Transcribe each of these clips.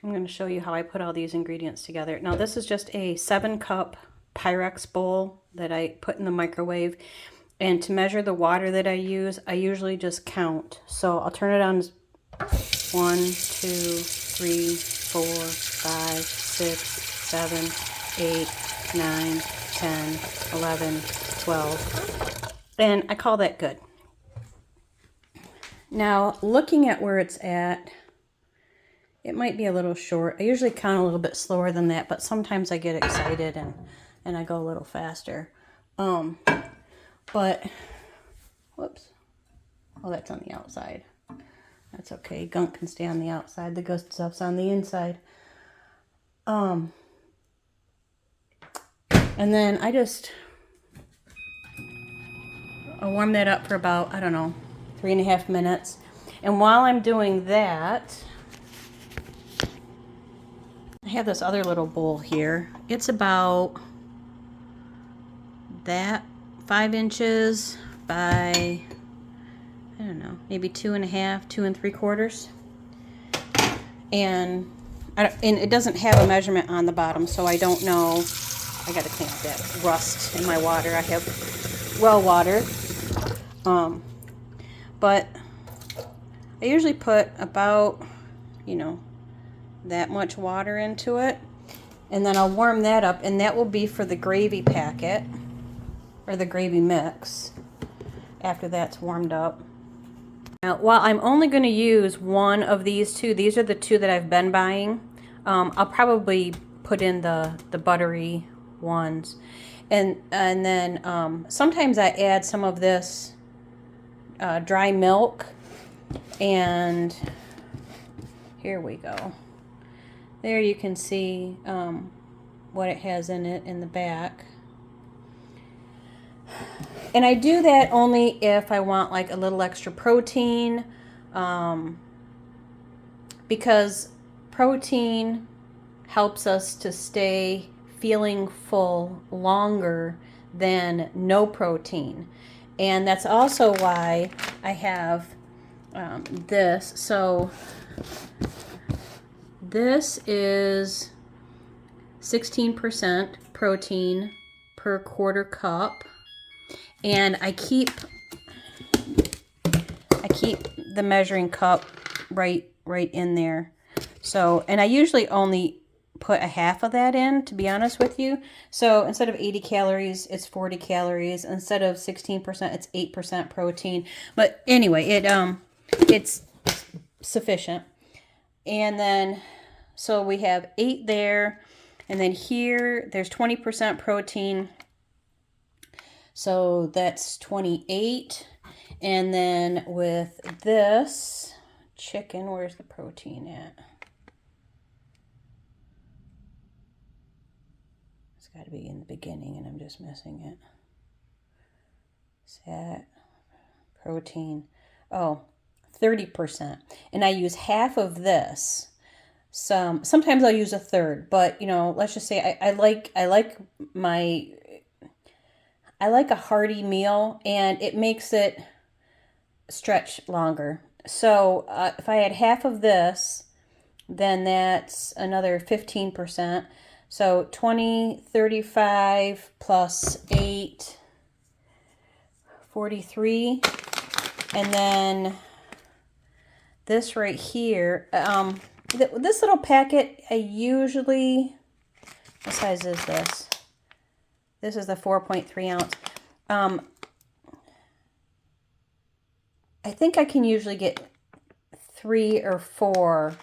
I'm going to show you how I put all these ingredients together. Now this is just a 7-cup Pyrex bowl that I put in the microwave. And to measure the water that I use, I usually just count. So I'll turn it on 1, 2, 3, 4, 5, 6, 7, 8, 9, 10, 11, 12. And I call that good. Now, looking at where it's at, it might be a little short. I usually count a little bit slower than that, but sometimes I get excited and I go a little faster. But, whoops. Oh, that's on the outside. That's okay. Gunk can stay on the outside. The good stuff's on the inside. And then I warm that up for about, I don't know, 3.5 minutes. And while I'm doing that, I have this other little bowl here. It's about that 5 inches by, I don't know, maybe 2.5, 2 3/4. And it doesn't have a measurement on the bottom, so I don't know. I gotta clean up that rust in my water. I have well water. But I usually put about, that much water into it. And then I'll warm that up, and that will be for the gravy packet, or the gravy mix, after that's warmed up. Now, while I'm only going to use one of these two, these are the two that I've been buying. I'll probably put in the buttery ones. And then sometimes I add some of this dry milk. And here we go. There you can see what it has in it in the back. And I do that only if I want like a little extra protein, because protein helps us to stay feeling full longer than no protein. And that's also why I have this. So this is 16% protein per 1/4 cup. And I keep the measuring cup right in there. So, and I usually only put a half of that in, to be honest with you. So instead of 80 calories, it's 40 calories. Instead of 16%, it's 8% protein. But anyway, it's sufficient. And then, so we have 8 there. And then here, there's 20% protein. So that's 28. And then with this chicken, where's the protein at? It's got to be in the beginning, and I'm just missing it. Sat protein. Oh, 30%. And I use half of this. Sometimes I'll use a third, but let's just say I like a hearty meal, and it makes it stretch longer. So if I add half of this, then that's another 15%. So 20, 35 plus 8, 43. And then this right here, this little packet, I usually, what size is this? This is the 4.3 ounce. I think I can usually get 3 or 4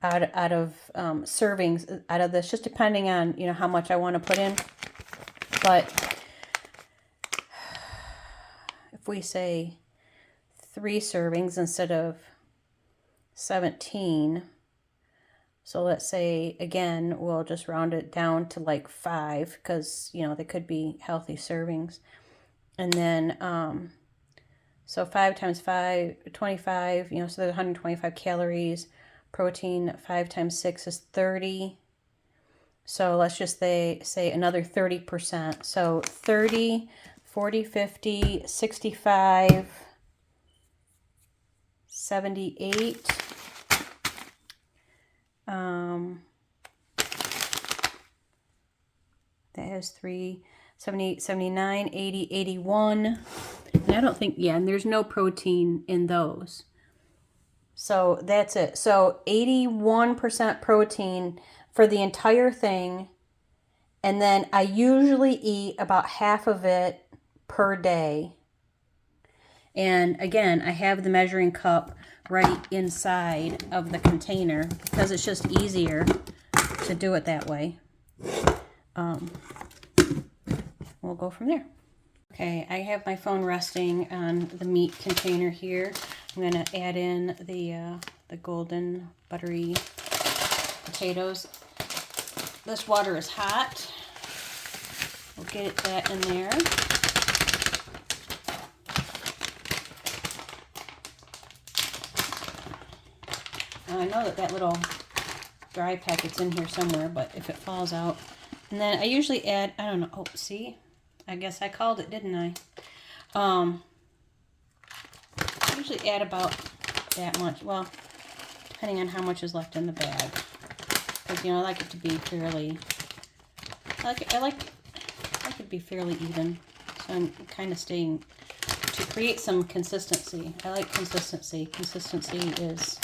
out of servings out of this, just depending on how much I want to put in. But if we say 3 servings instead of 17, so let's say, again, we'll just round it down to like 5, because they could be healthy servings. And then so 5 times 5, 25, so there's 125 calories. Protein, 5 times 6 is 30. So let's just say another 30%. So 30, 40, 50, 65, 78. That has 3, 78, 79, 80, 81. And I don't think, yeah, and there's no protein in those. So that's it. So 81% protein for the entire thing. And then I usually eat about half of it per day. And again, I have the measuring cup right inside of the container because it's just easier to do it that way. We'll go from there. Okay, I have my phone resting on the meat container here. I'm going to add in the golden buttery potatoes. This water is hot. We'll get that in there. I know that little dry packet's in here somewhere, but if it falls out. And then I usually add, I don't know, oh, see? I guess I called it, didn't I? I usually add about that much. Well, depending on how much is left in the bag. Because, you know, I like it to be fairly, I like it to be fairly even. So I'm kind of staying, to create some consistency. I like consistency. Consistency is,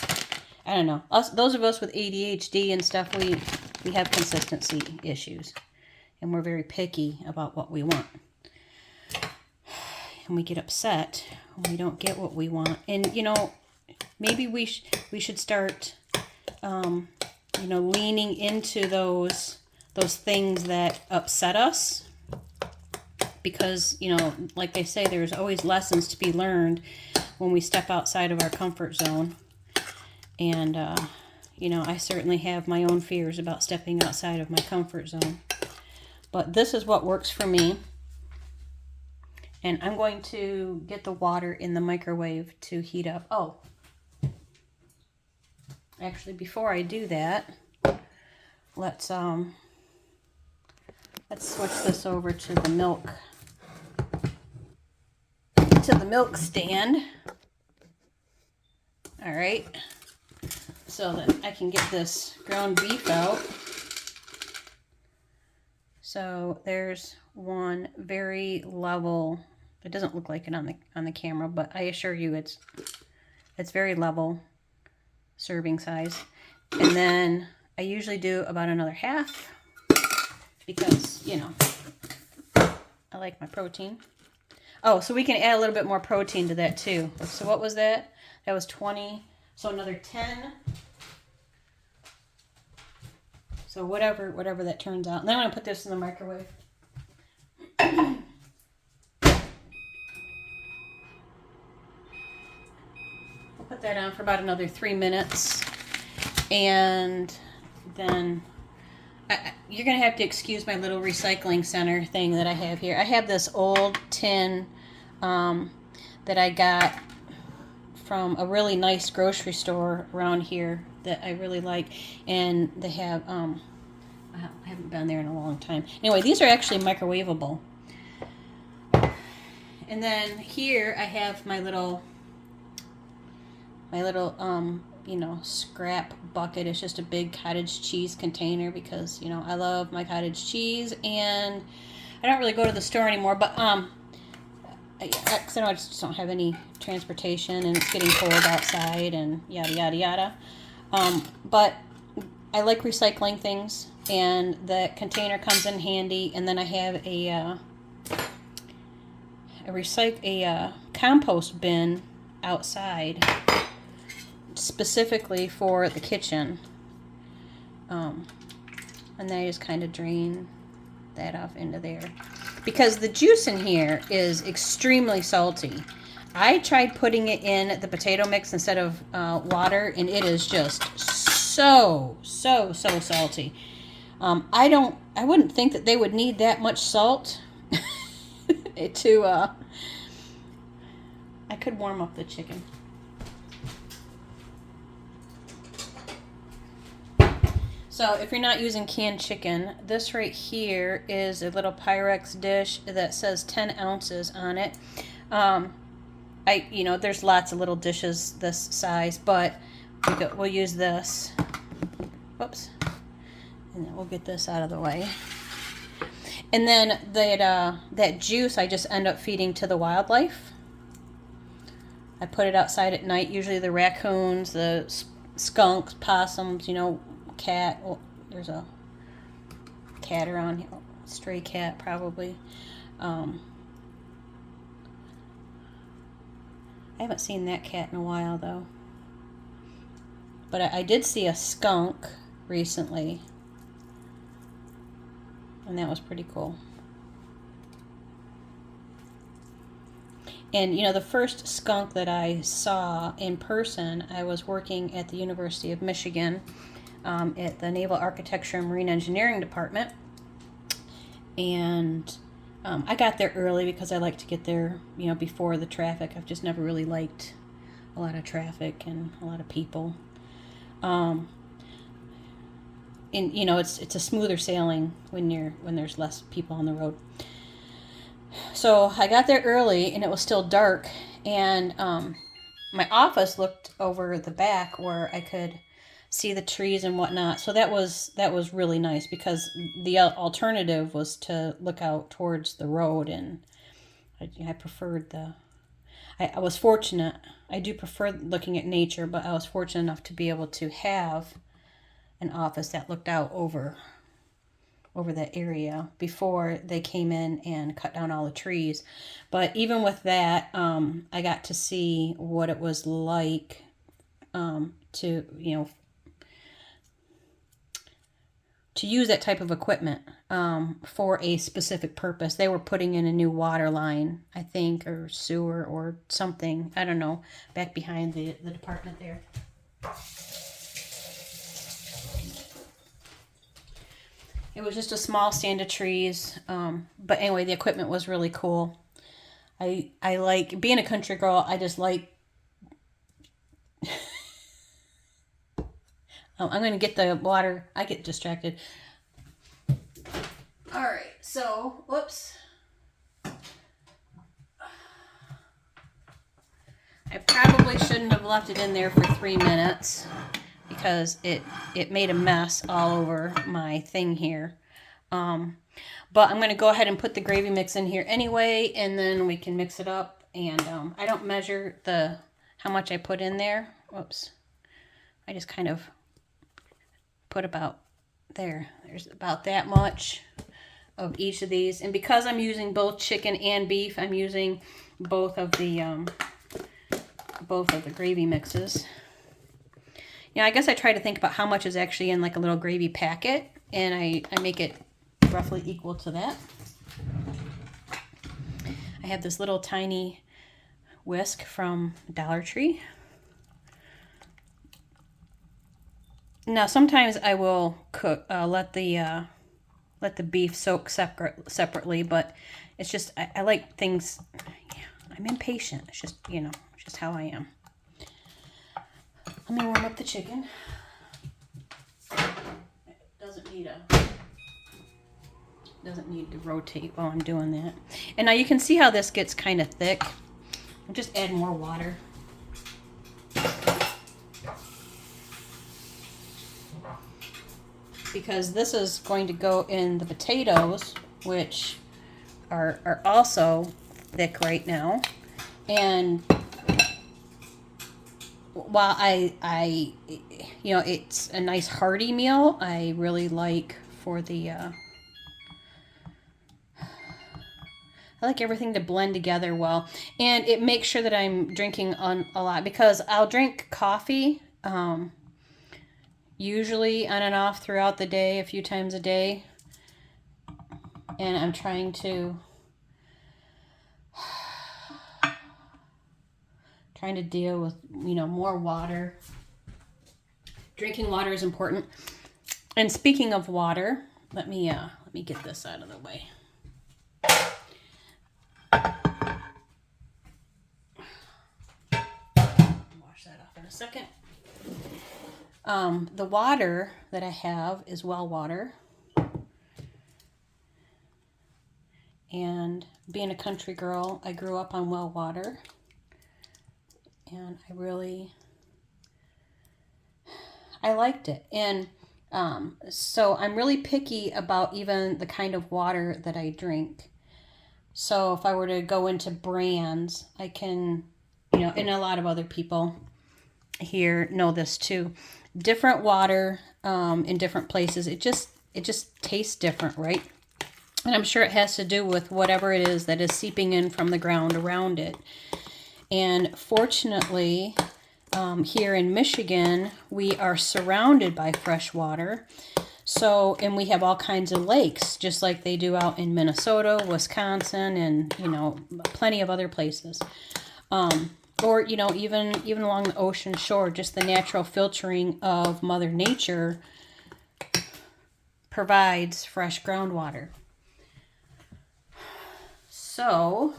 I don't know. Those of us with ADHD and stuff, we have consistency issues. And we're very picky about what we want. And we get upset when we don't get what we want. And, you know, maybe we should start, you know, leaning into those things that upset us. Because, you know, like they say, there's always lessons to be learned when we step outside of our comfort zone. And, you know, I certainly have my own fears about stepping outside of my comfort zone. But this is what works for me. And I'm going to get the water in the microwave to heat up. Oh, actually, before I do that, let's switch this over to the milk stand. All right, so that I can get this ground beef out. So there's one very level. It doesn't look like it on the camera, but I assure you it's very level serving size. And then I usually do about another half because, you know, I like my protein. Oh, so we can add a little bit more protein to that too. So what was that? That was 20. So another 10. So whatever that turns out. And then I'm going to put this in the microwave. I'll put that on for about another 3 minutes. And then you're going to have to excuse my little recycling center thing that I have here. I have this old tin that I got from a really nice grocery store around here that I really like, and they have I haven't been there in a long time. Anyway, these are actually microwavable. And then here I have my little you know, scrap bucket. It's just a big cottage cheese container because, you know, I love my cottage cheese, and I don't really go to the store anymore, but because I just don't have any transportation and it's getting cold outside and yada yada yada. But I like recycling things, and the container comes in handy. And then I have a compost bin outside specifically for the kitchen. And then I just kind of drain that off into there because the juice in here is extremely salty. I tried putting it in the potato mix instead of water, and it is just so salty. I wouldn't think that they would need that much salt to I could warm up the chicken. So if you're not using canned chicken, this right here is a little Pyrex dish that says 10 ounces on it. You know, there's lots of little dishes this size, but we'll use this. Whoops. And then we'll get this out of the way. And then that juice I just end up feeding to the wildlife. I put it outside at night, usually the raccoons, the skunks, possums, you know, cat. Oh, there's a cat around here, stray cat probably. I haven't seen that cat in a while though. But I did see a skunk recently, and that was pretty cool. And you know, the first skunk that I saw in person, I was working at the University of Michigan at the Naval Architecture and Marine Engineering Department. And I got there early because I like to get there, you know, before the traffic. I've just never really liked a lot of traffic and a lot of people. And you know, it's a smoother sailing when there's less people on the road. So I got there early and it was still dark, and my office looked over the back where I could see the trees and whatnot. So that was really nice, because the alternative was to look out towards the road, and I preferred I was fortunate. I do prefer looking at nature, but I was fortunate enough to be able to have an office that looked out over that area before they came in and cut down all the trees. But even with that, I got to see what it was like to, you know, to use that type of equipment for a specific purpose. They were putting in a new water line, I think, or sewer or something. I don't know, back behind the department there. It was just a small stand of trees. But anyway, the equipment was really cool. I like being a country girl. I just like... I'm going to get the water. I get distracted. All right. So, whoops. I probably shouldn't have left it in there for 3 minutes, because it made a mess all over my thing here. But I'm going to go ahead and put the gravy mix in here anyway, and then we can mix it up. And I don't measure how much I put in there. Whoops. I just kind of put about there. There's about that much of each of these. And because I'm using both chicken and beef, I'm using both of the gravy mixes. Yeah, I guess I try to think about how much is actually in like a little gravy packet, and I make it roughly equal to that. I have this little tiny whisk from Dollar Tree. Now sometimes I will cook, let the beef soak separately, but it's just I like things. Yeah, I'm impatient. It's just, you know, it's just how I am. Let me warm up the chicken. It doesn't need to rotate while I'm doing that. And now you can see how this gets kind of thick. I'll just add more water. Because this is going to go in the potatoes, which are also thick right now. And while I you know, it's a nice hearty meal, I really like for the I like everything to blend together well, and it makes sure that I'm drinking a lot, because I'll drink coffee usually on and off throughout the day, a few times a day, and I'm trying to deal with, you know, more water. Drinking water is important. And speaking of water, let me get this out of the way. Wash that off in a second. The water that I have is well water. And being a country girl, I grew up on well water. And I liked it. And So I'm really picky about even the kind of water that I drink. So if I were to go into brands, I can, and a lot of other people here know this too. Different water in different places, it just tastes different, right? And I'm sure it has to do with whatever it is that is seeping in from the ground around it. And fortunately, here in Michigan, we are surrounded by fresh water. So, and we have all kinds of lakes, just like they do out in Minnesota, Wisconsin, and, plenty of other places. Or, even along the ocean shore, just the natural filtering of Mother Nature provides fresh groundwater. So,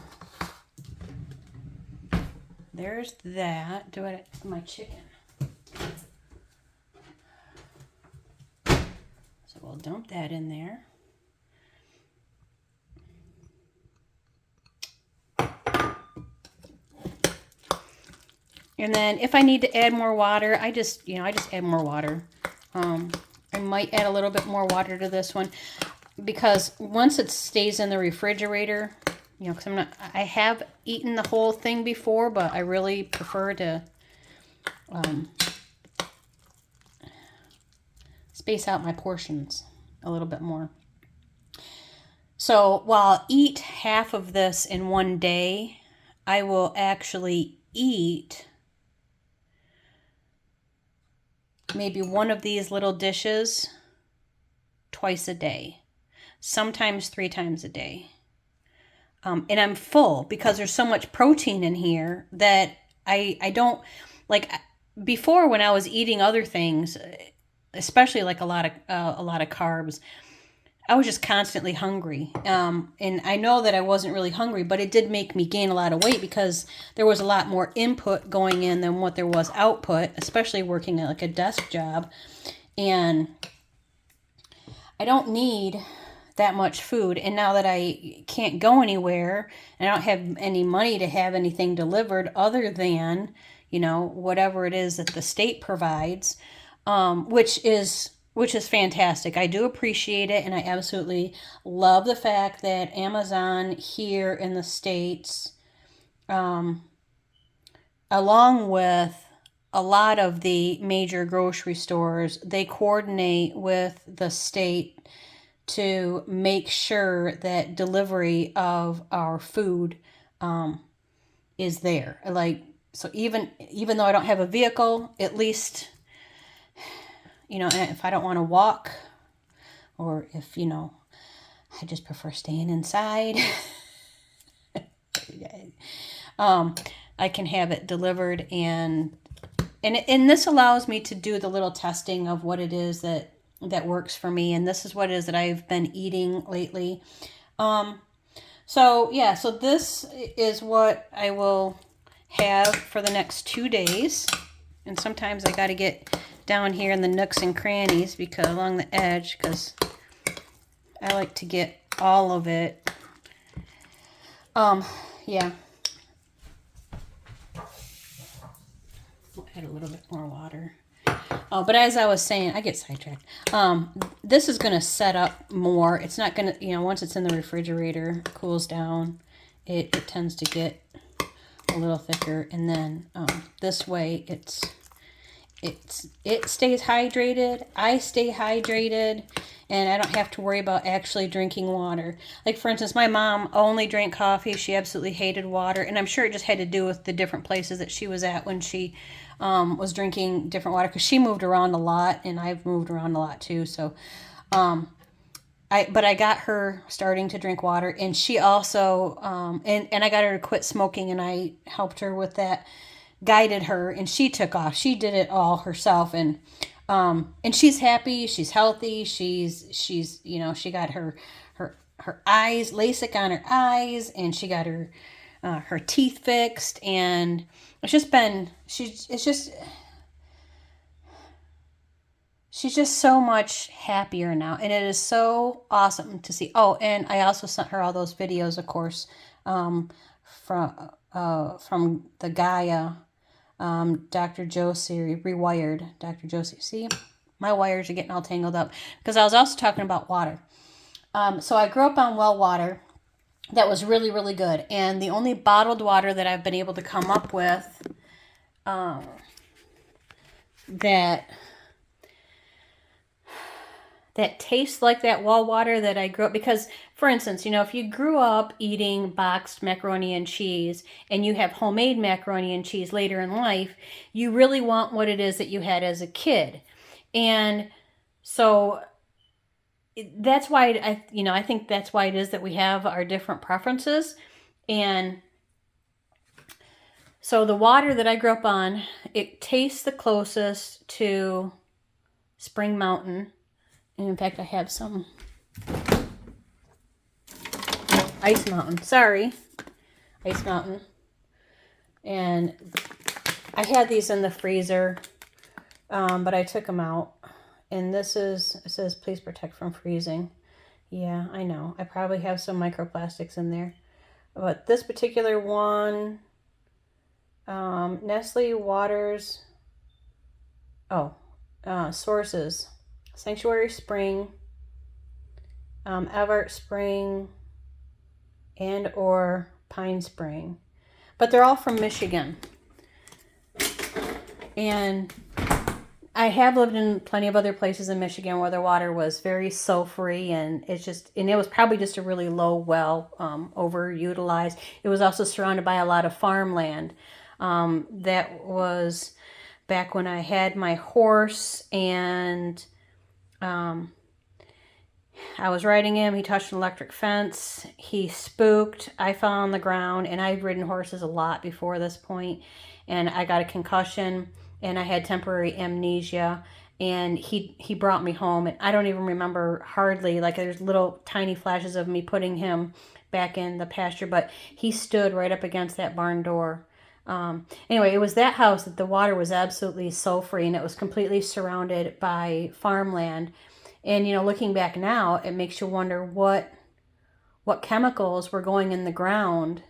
there's that. Do it for my chicken. So we'll dump that in there. And then if I need to add more water, I just add more water. I might add a little bit more water to this one because once it stays in the refrigerator, because I have eaten the whole thing before, but I really prefer to space out my portions a little bit more. So while I'll eat half of this in one day, I will actually eat maybe one of these little dishes twice a day, sometimes 3 times a day. And I'm full because there's so much protein in here that I don't, like before when I was eating other things, especially like a lot of carbs, I was just constantly hungry. And I know that I wasn't really hungry, but it did make me gain a lot of weight because there was a lot more input going in than what there was output, especially working at like a desk job. And I don't need that much food. And now that I can't go anywhere and I don't have any money to have anything delivered other than, whatever it is that the state provides, which is fantastic. I do appreciate it, and I absolutely love the fact that Amazon here in the States, along with a lot of the major grocery stores, they coordinate with the state to make sure that delivery of our food is there. So even though I don't have a vehicle, at least, if I don't want to walk, or if, I just prefer staying inside, I can have it delivered. And this allows me to do the little testing of what it is that works for me. And this is what it is that I've been eating lately. So this is what I will have for the next 2 days. And sometimes I got to get down here in the nooks and crannies because along the edge, because I like to get all of it. Yeah. We'll add a little bit more water. Oh, but as I was saying, I get sidetracked. This is going to set up more. It's not going to, once it's in the refrigerator, cools down, it tends to get a little thicker. And then this way it stays hydrated. I stay hydrated, and I don't have to worry about actually drinking water. Like, for instance, my mom only drank coffee. She absolutely hated water, and I'm sure it just had to do with the different places that she was at when she was drinking different water, because she moved around a lot, and I've moved around a lot too. So, I got her starting to drink water, and she also, and I got her to quit smoking, and I helped her with that, guided her, and she took off. She did it all herself, and she's happy, she's healthy, she's she got her eyes, LASIK on her eyes, and she got her teeth fixed, and it's just been, she's just so much happier now, and it is so awesome to see. Oh, and I also sent her all those videos, of course, from the Gaia, Dr. Josie, Rewired, Dr. Josie. See, My wires are getting all tangled up because I was also talking about water. So I grew up on well water that was really, really good. And the only bottled water that I've been able to come up with that tastes like that well water that I grew up, because for instance, if you grew up eating boxed macaroni and cheese and you have homemade macaroni and cheese later in life, you really want what it is that you had as a kid. And so that's why I think that's why it is that we have our different preferences. And so the water that I grew up on, it tastes the closest to Spring Mountain. And in fact, I have some Ice Mountain. Sorry, Ice Mountain. And I had these in the freezer, but I took them out. And it says, please protect from freezing. Yeah, I know. I probably have some microplastics in there. But this particular one, Nestle Waters, Sources, Sanctuary Spring, Everett Spring, and or Pine Spring. But they're all from Michigan. And I have lived in plenty of other places in Michigan where the water was very sulfury, and it was probably just a really low well, overutilized. It was also surrounded by a lot of farmland. That was back when I had my horse, and I was riding him. He touched an electric fence. He spooked. I fell on the ground, and I'd ridden horses a lot before this point, and I got a concussion. And I had temporary amnesia, and he brought me home, and I don't even remember hardly, like there's little tiny flashes of me putting him back in the pasture, but he stood right up against that barn door. Anyway, it was that house that the water was absolutely sulfury, and it was completely surrounded by farmland. And, looking back now, it makes you wonder what chemicals were going in the ground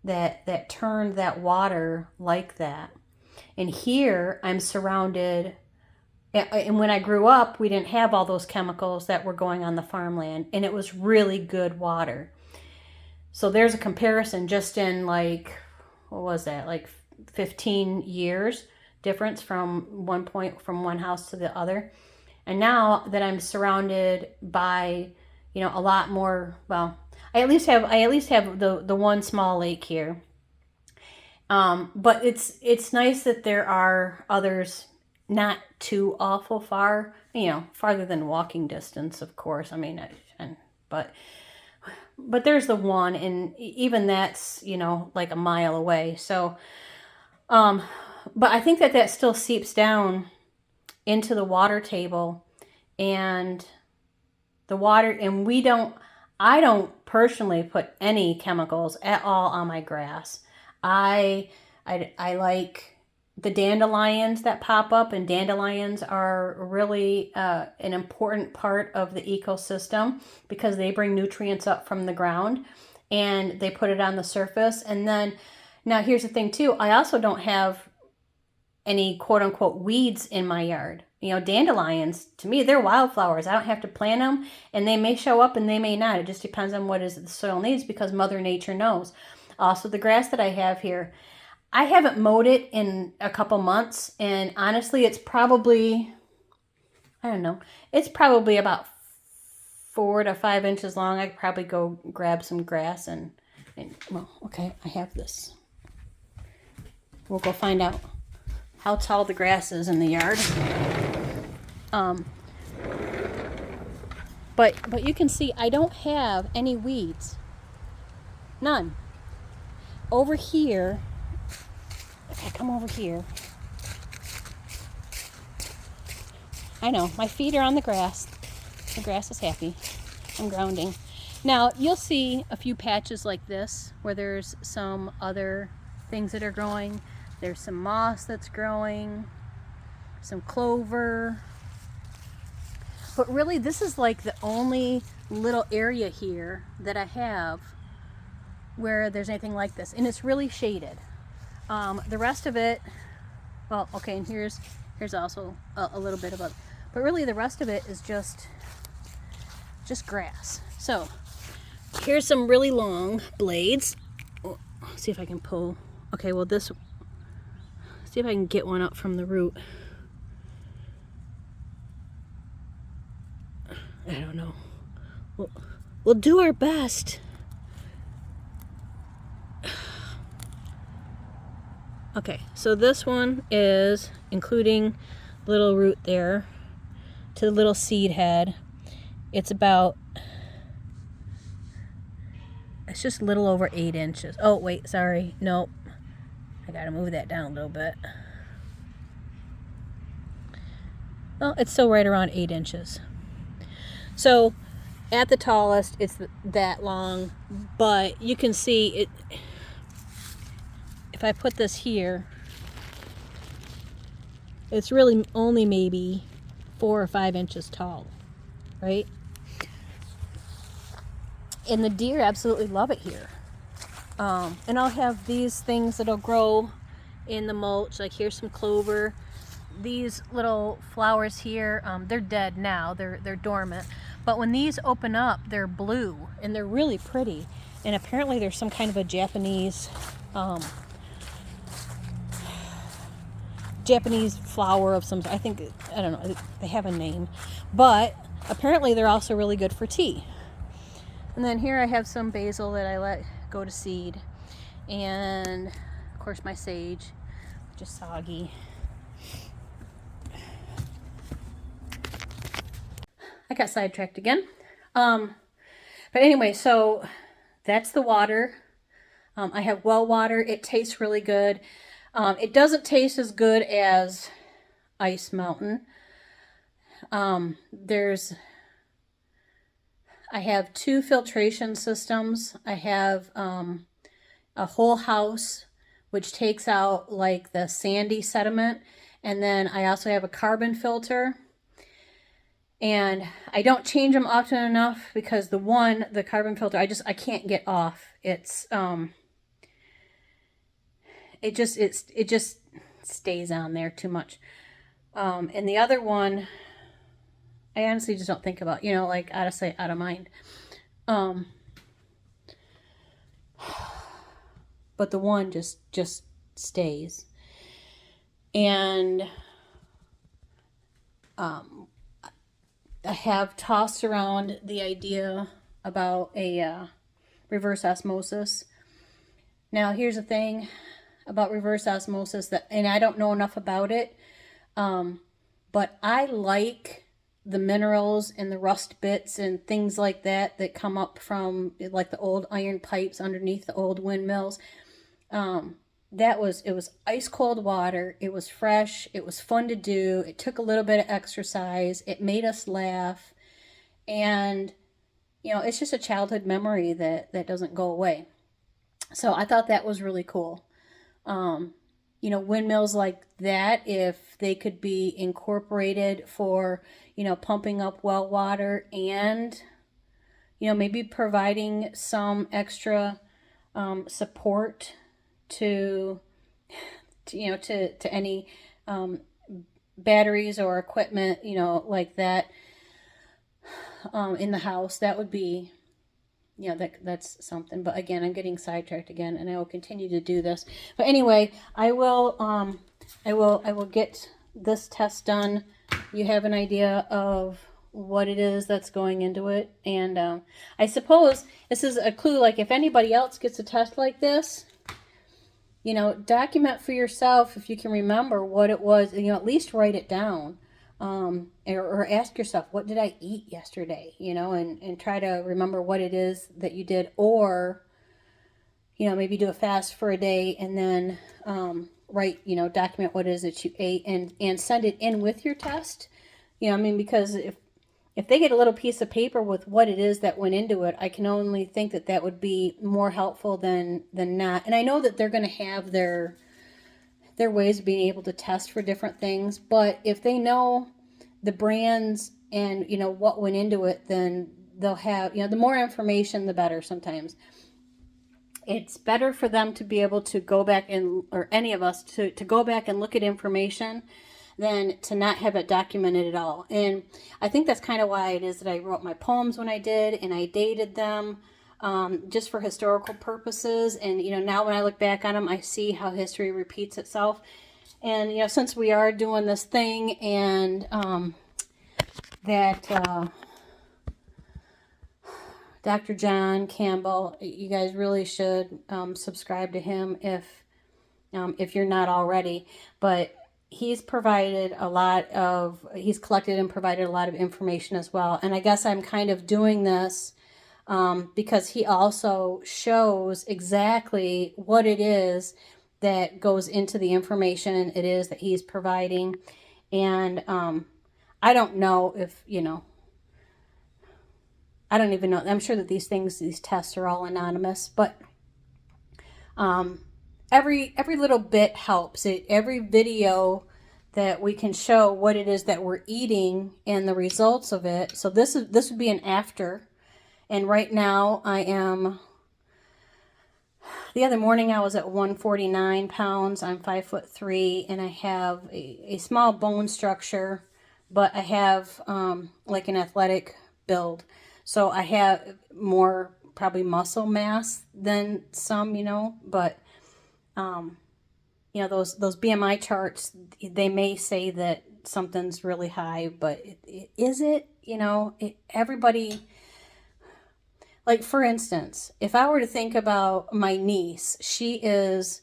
that turned that water like that. And here I'm surrounded, and when I grew up, we didn't have all those chemicals that were going on the farmland, and it was really good water. So there's a comparison just in like 15 years difference from one house to the other. And now that I'm surrounded by, a lot more, well, I at least have the one small lake here. But it's nice that there are others not too awful far, farther than walking distance, of course. I mean, but there's the one, and even that's, like a mile away. So, but I think that still seeps down into the water table, and the water, and I don't personally put any chemicals at all on my grass. I like the dandelions that pop up, and dandelions are really an important part of the ecosystem because they bring nutrients up from the ground and they put it on the surface. And then, now here's the thing too, I also don't have any quote unquote weeds in my yard. Dandelions, to me, they're wildflowers. I don't have to plant them, and they may show up and they may not. It just depends on what the soil needs, because Mother Nature knows. Also, the grass that I have here, I haven't mowed it in a couple months, and honestly, it's probably, I don't know, it's probably about 4 to 5 inches long. I could probably go grab some grass and well, okay, I have this. We'll go find out how tall the grass is in the yard. But you can see I don't have any weeds. None. Over here, if I come over here, I know, my feet are on the grass. The grass is happy. I'm grounding. Now, you'll see a few patches like this where there's some other things that are growing. There's some moss that's growing, some clover. But really, this is like the only little area here that I have where there's anything like this, and it's really shaded. The rest of it, well, okay, and here's Here's also a little bit of it, but really the rest of it is just grass. So here's some really long blades. Oh, see if I can pull. Okay, well this, see if I can get one up from the root. I don't know. We'll do our best. Okay, so this one is including little root there to the little seed head. It's just a little over 8 inches. Oh, wait, sorry. Nope. I gotta move that down a little bit. Well, it's still right around 8 inches. So at the tallest, it's that long, but you can see it. If I put this here, it's really only maybe 4 or 5 inches tall, right? And the deer absolutely love it here. And I'll have these things that'll grow in the mulch. Like here's some clover. These little flowers here, they're dead now. They're dormant. But when these open up, they're blue and they're really pretty. And apparently there's some kind of a Japanese flower of some, I don't know, they have a name. But apparently they're also really good for tea. And then here I have some basil that I let go to seed. And of course my sage, which is soggy. I got sidetracked again. But anyway, so that's the water. I have well water. It tastes really good. It doesn't taste as good as Ice Mountain. I have 2 filtration systems. I have a whole house, which takes out like the sandy sediment. And then I also have a carbon filter. And I don't change them often enough because the carbon filter, I can't get off. It just stays on there too much. And the other one, I honestly just don't think about, like out of sight, out of mind. But the one just stays. And I have tossed around the idea about a reverse osmosis. Now, here's the thing about reverse osmosis, and I don't know enough about it, but I like the minerals and the rust bits and things like that come up from like the old iron pipes underneath the old windmills. It was ice cold water. It was fresh. It was fun to do. It took a little bit of exercise. It made us laugh. And, it's just a childhood memory that doesn't go away. So I thought that was really cool. Windmills like that, if they could be incorporated for, pumping up well water and, maybe providing some extra support to any batteries or equipment, like that in the house, that would be, that's something. But again, I'm getting sidetracked again, and I will continue to do this. But anyway, I will get this test done. You have an idea of what it is that's going into it, and I suppose this is a clue. Like if anybody else gets a test like this, document for yourself if you can remember what it was. At least write it down. Or ask yourself, what did I eat yesterday? And try to remember what it is that you did. Or, maybe do a fast for a day and then write, document what it is that you ate and send it in with your test. Because if they get a little piece of paper with what it is that went into it, I can only think that would be more helpful than not. And I know that they're going to have their ways of being able to test for different things, but if they know the brands and what went into it, then they'll have the more information the better. Sometimes it's better for them to be able to go back or any of us to go back and look at information than to not have it documented at all. And I think that's kind of why it is that I wrote my poems when I did, and I dated them just for historical purposes. And, now when I look back on them, I see how history repeats itself. And, since we are doing this thing, and that Dr. John Campbell, you guys really should subscribe to him if you're not already. But he's collected and provided a lot of information as well. And I guess I'm kind of doing this because he also shows exactly what it is that goes into the information it is that he's providing. And I don't know if, I don't even know. I'm sure that these tests are all anonymous, but every little bit helps. Every video that we can show what it is that we're eating and the results of it. So this would be an after. And right now the other morning I was at 149 pounds. I'm 5'3", and I have a small bone structure, but I have like an athletic build. So I have more probably muscle mass than some, but those BMI charts, they may say that something's really high, but is it? Everybody, like for instance, if I were to think about my niece, she is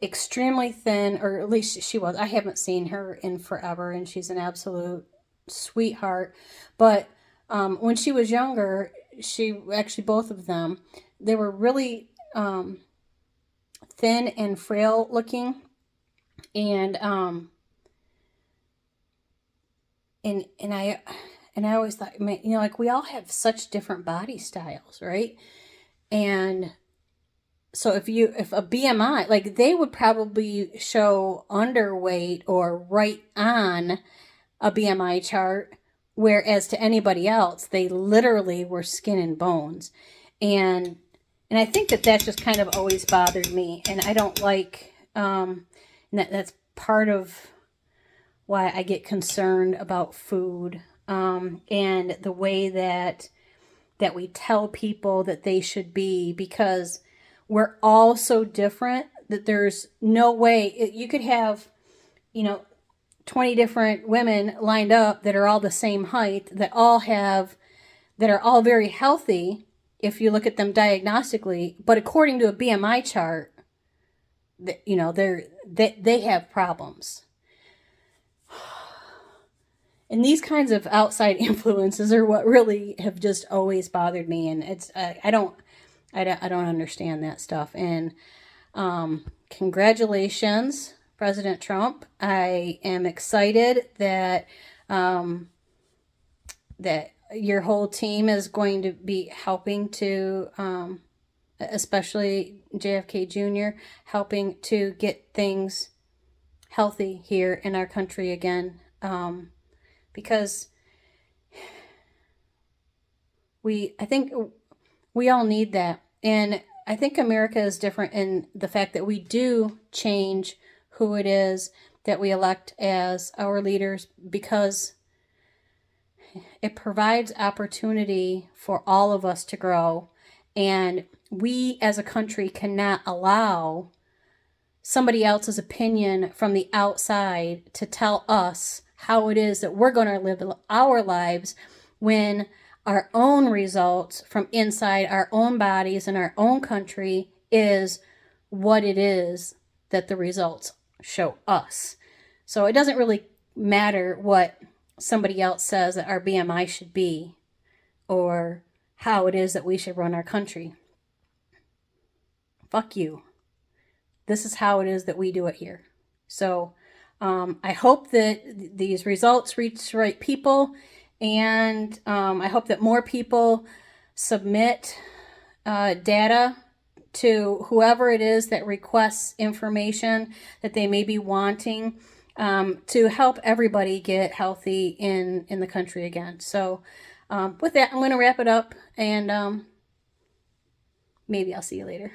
extremely thin, or at least she was. I haven't seen her in forever, and she's an absolute sweetheart. But when she was younger, both of them, they were really thin and frail looking, and I always thought, like we all have such different body styles, right? And so if a BMI, like they would probably show underweight or right on a BMI chart, whereas to anybody else, they literally were skin and bones. And I think that just kind of always bothered me. And I don't like, and that's part of why I get concerned about food, and the way that we tell people that they should be, because we're all so different that there's no way you could have, 20 different women lined up that are all the same height, that are all very healthy if you look at them diagnostically, but according to a BMI chart, they have problems. And these kinds of outside influences are what really have just always bothered me, and it's I don't understand that stuff. And congratulations, President Trump. I am excited that that your whole team is going to be helping to, especially JFK Jr., helping to get things healthy here in our country again. Because I think we all need that. And I think America is different in the fact that we do change who it is that we elect as our leaders, because it provides opportunity for all of us to grow. And we as a country cannot allow somebody else's opinion from the outside to tell us how it is that we're going to live our lives, when our own results from inside our own bodies and our own country is what it is that the results show us. So it doesn't really matter what somebody else says that our BMI should be, or how it is that we should run our country. Fuck you. This is how it is that we do it here. So I hope that these results reach the right people, and I hope that more people submit data to whoever it is that requests information that they may be wanting, to help everybody get healthy in the country again. So with that, I'm going to wrap it up, and maybe I'll see you later.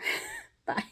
Bye.